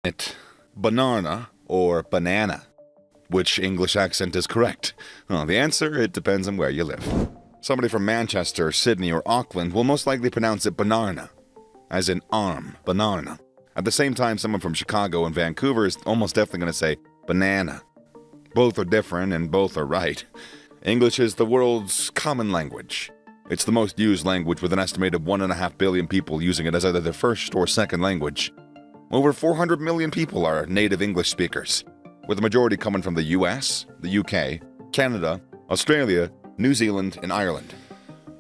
it banana or banana? Which English accent is correct? Well, the answer, it depends on where you live. Somebody from Manchester, Sydney, or Auckland will most likely pronounce it banana, as in arm, banana. At the same time, someone from Chicago and Vancouver is almost definitely going to say banana. Both are different and both are right. English is the world's common language. It's the most used language, with an estimated 1.5 billion people using it as either their first or second language. Over 400 million people are native English speakers, with the majority coming from the US, the UK, Canada, Australia, New Zealand, and Ireland.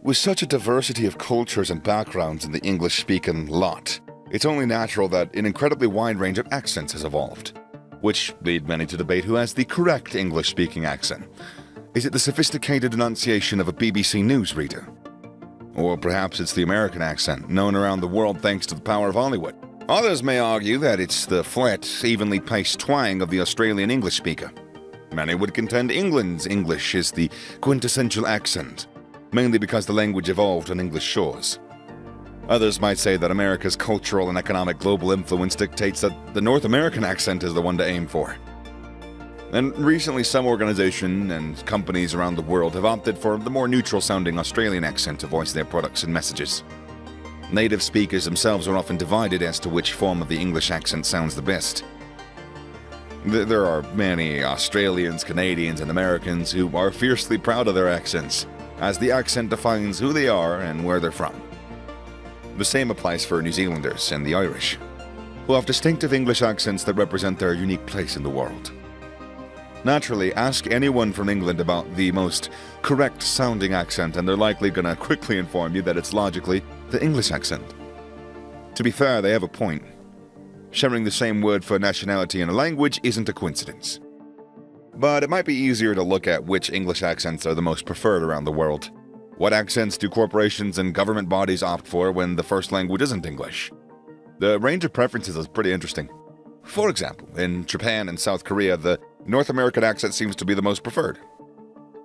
With such a diversity of cultures and backgrounds in the English-speaking lot, it's only natural that an incredibly wide range of accents has evolved, which lead many to debate who has the correct English-speaking accent. Is it the sophisticated enunciation of a BBC News reader? Or perhaps it's the American accent, known around the world thanks to the power of Hollywood. Others may argue that it's the flat, evenly paced twang of the Australian English speaker. Many would contend England's English is the quintessential accent, mainly because the language evolved on English shores. Others might say that America's cultural and economic global influence dictates that the North American accent is the one to aim for. And recently, some organizations and companies around the world have opted for the more neutral-sounding Australian accent to voice their products and messages. Native speakers themselves are often divided as to which form of the English accent sounds the best. There are many Australians, Canadians, and Americans who are fiercely proud of their accents, as the accent defines who they are and where they're from. The same applies for New Zealanders and the Irish, who have distinctive English accents that represent their unique place in the world. Naturally, ask anyone from England about the most correct-sounding accent, and they're likely going to quickly inform you that it's logically the English accent. To be fair, they have a point. Sharing the same word for nationality in a language isn't a coincidence. But it might be easier to look at which English accents are the most preferred around the world. What accents do corporations and government bodies opt for when the first language isn't English? The range of preferences is pretty interesting. For example, in Japan and South Korea, the North American accent seems to be the most preferred.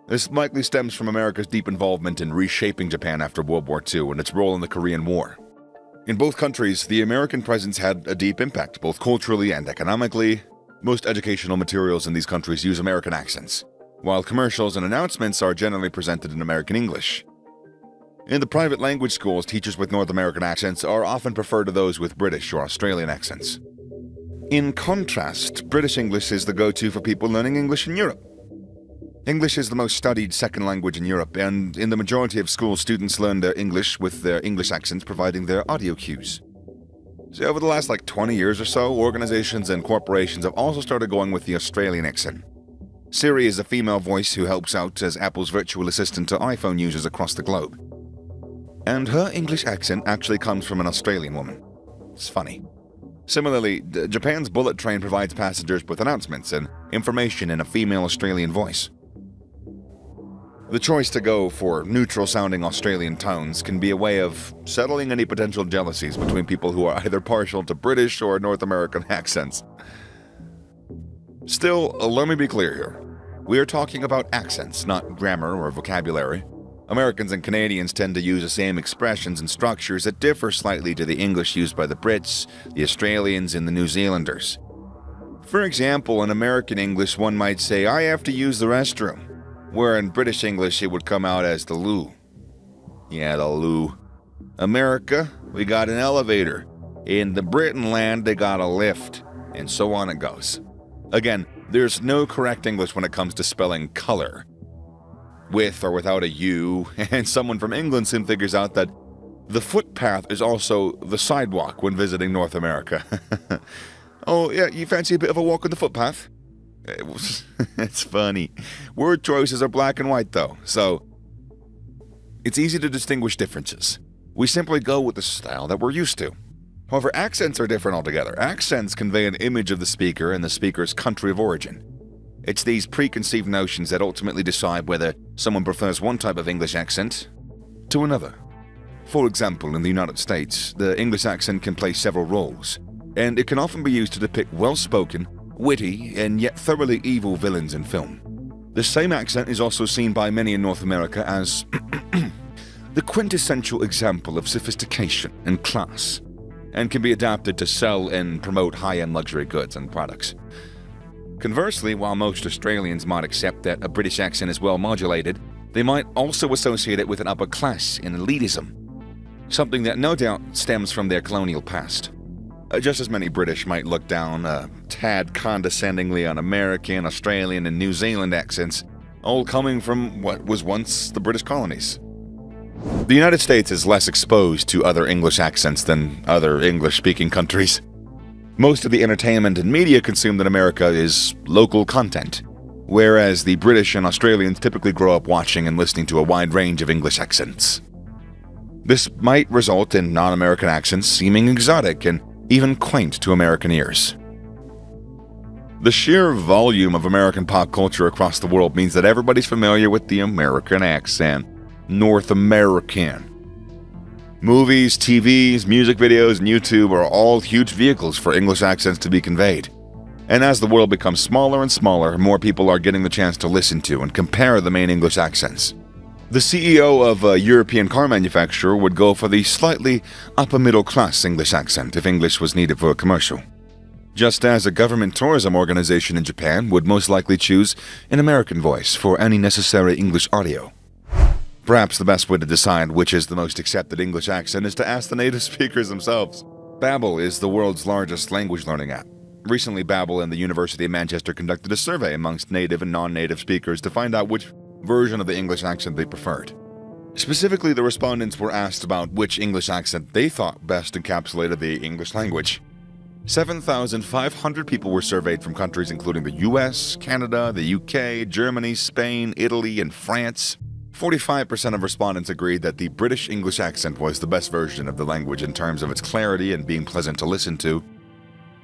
This likely stems from America's deep involvement in reshaping Japan after World War II and its role in the Korean War. In both countries, the American presence had a deep impact, both culturally and economically. Most educational materials in these countries use American accents, while commercials and announcements are generally presented in American English. In the private language schools, teachers with North American accents are often preferred to those with British or Australian accents. In contrast, British English is the go-to for people learning English in Europe. English is the most studied second language in Europe, and in the majority of schools, students learn their English with their English accents providing their audio cues. So over the last 20 years or so, organizations and corporations have also started going with the Australian accent. Siri is a female voice who helps out as Apple's virtual assistant to iPhone users across the globe. And her English accent actually comes from an Australian woman. It's funny. Similarly, Japan's bullet train provides passengers with announcements and information in a female Australian voice. The choice to go for neutral-sounding Australian tones can be a way of settling any potential jealousies between people who are either partial to British or North American accents. Still, let me be clear here. We are talking about accents, not grammar or vocabulary. Americans and Canadians tend to use the same expressions and structures that differ slightly to the English used by the Brits, the Australians, and the New Zealanders. For example, in American English, one might say, "I have to use the restroom," where in British English it would come out as the loo. Yeah, the loo. America, we got an elevator. In the Britain land, they got a lift. And so on it goes. Again, there's no correct English when it comes to spelling color, with or without a U, and someone from England soon figures out that the footpath is also the sidewalk when visiting North America. Oh, yeah, you fancy a bit of a walk on the footpath? It's funny. Word choices are black and white, though, so it's easy to distinguish differences. We simply go with the style that we're used to. However, accents are different altogether. Accents convey an image of the speaker and the speaker's country of origin. It's these preconceived notions that ultimately decide whether someone prefers one type of English accent to another. For example, in the United States, the English accent can play several roles, and it can often be used to depict well-spoken, witty, and yet thoroughly evil villains in film. The same accent is also seen by many in North America as the quintessential example of sophistication and class, and can be adapted to sell and promote high-end luxury goods and products. Conversely, while most Australians might accept that a British accent is well modulated, they might also associate it with an upper class and elitism, something that no doubt stems from their colonial past. Just as many British might look down a tad condescendingly on American, Australian, and New Zealand accents, all coming from what was once the British colonies. The United States is less exposed to other English accents than other English-speaking countries. Most of the entertainment and media consumed in America is local content, whereas the British and Australians typically grow up watching and listening to a wide range of English accents. This might result in non-American accents seeming exotic and even quaint to American ears. The sheer volume of American pop culture across the world means that everybody's familiar with the American accent. North American. Movies, TVs, music videos, and YouTube are all huge vehicles for English accents to be conveyed. And as the world becomes smaller and smaller, more people are getting the chance to listen to and compare the main English accents. The CEO of a European car manufacturer would go for the slightly upper-middle-class English accent if English was needed for a commercial. Just as a government tourism organization in Japan would most likely choose an American voice for any necessary English audio. Perhaps the best way to decide which is the most accepted English accent is to ask the native speakers themselves. Babbel is the world's largest language learning app. Recently, Babbel and the University of Manchester conducted a survey amongst native and non-native speakers to find out which version of the English accent they preferred. Specifically, the respondents were asked about which English accent they thought best encapsulated the English language. 7,500 people were surveyed from countries including the US, Canada, the UK, Germany, Spain, Italy, and France. 45% of respondents agreed that the British English accent was the best version of the language in terms of its clarity and being pleasant to listen to.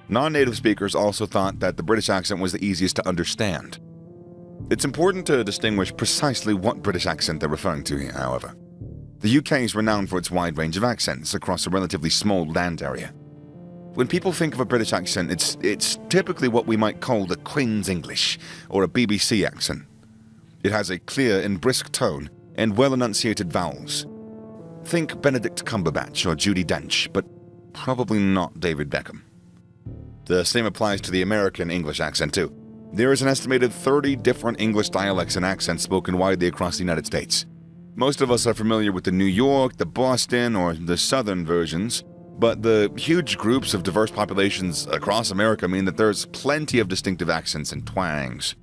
Non-native speakers also thought that the British accent was the easiest to understand. It's important to distinguish precisely what British accent they're referring to here, however. The UK is renowned for its wide range of accents across a relatively small land area. When people think of a British accent, it's typically what we might call the Queen's English or a BBC accent. It has a clear and brisk tone and well-enunciated vowels. Think Benedict Cumberbatch or Judi Dench, but probably not David Beckham. The same applies to the American English accent too. There is an estimated 30 different English dialects and accents spoken widely across the United States. Most of us are familiar with the New York, the Boston, or the Southern versions, but the huge groups of diverse populations across America mean that there's plenty of distinctive accents and twangs.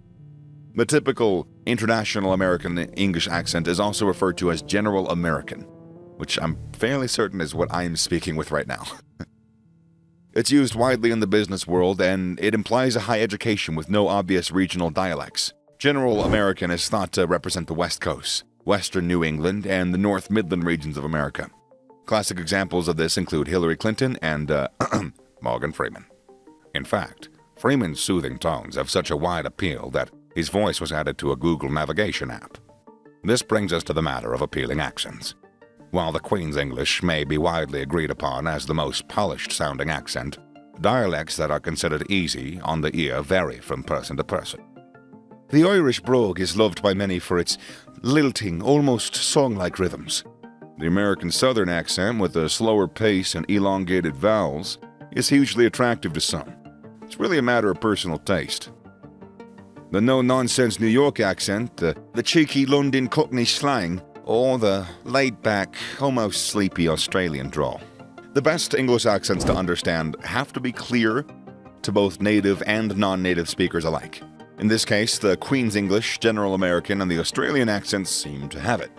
The typical international American English accent is also referred to as General American, which I'm fairly certain is what I'm speaking with right now. It's used widely in the business world, and it implies a high education with no obvious regional dialects. General American is thought to represent the West Coast, Western New England, and the North Midland regions of America. Classic examples of this include Hillary Clinton and Morgan Freeman. In fact, Freeman's soothing tones have such a wide appeal that his voice was added to a Google navigation app. This brings us to the matter of appealing accents. While the Queen's English may be widely agreed upon as the most polished-sounding accent, dialects that are considered easy on the ear vary from person to person. The Irish brogue is loved by many for its lilting, almost song-like rhythms. The American Southern accent, with a slower pace and elongated vowels, is hugely attractive to some. It's really a matter of personal taste. The no-nonsense New York accent, the cheeky London Cockney slang, or the laid-back, almost sleepy Australian drawl. The best English accents to understand have to be clear to both native and non-native speakers alike. In this case, the Queen's English, General American, and the Australian accents seem to have it.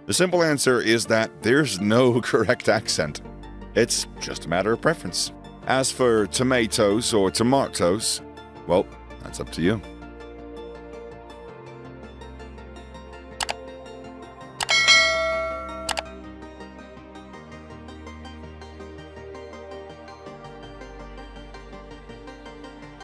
The simple answer is that there's no correct accent. It's just a matter of preference. As for tomatoes or tomatoes, well, that's up to you.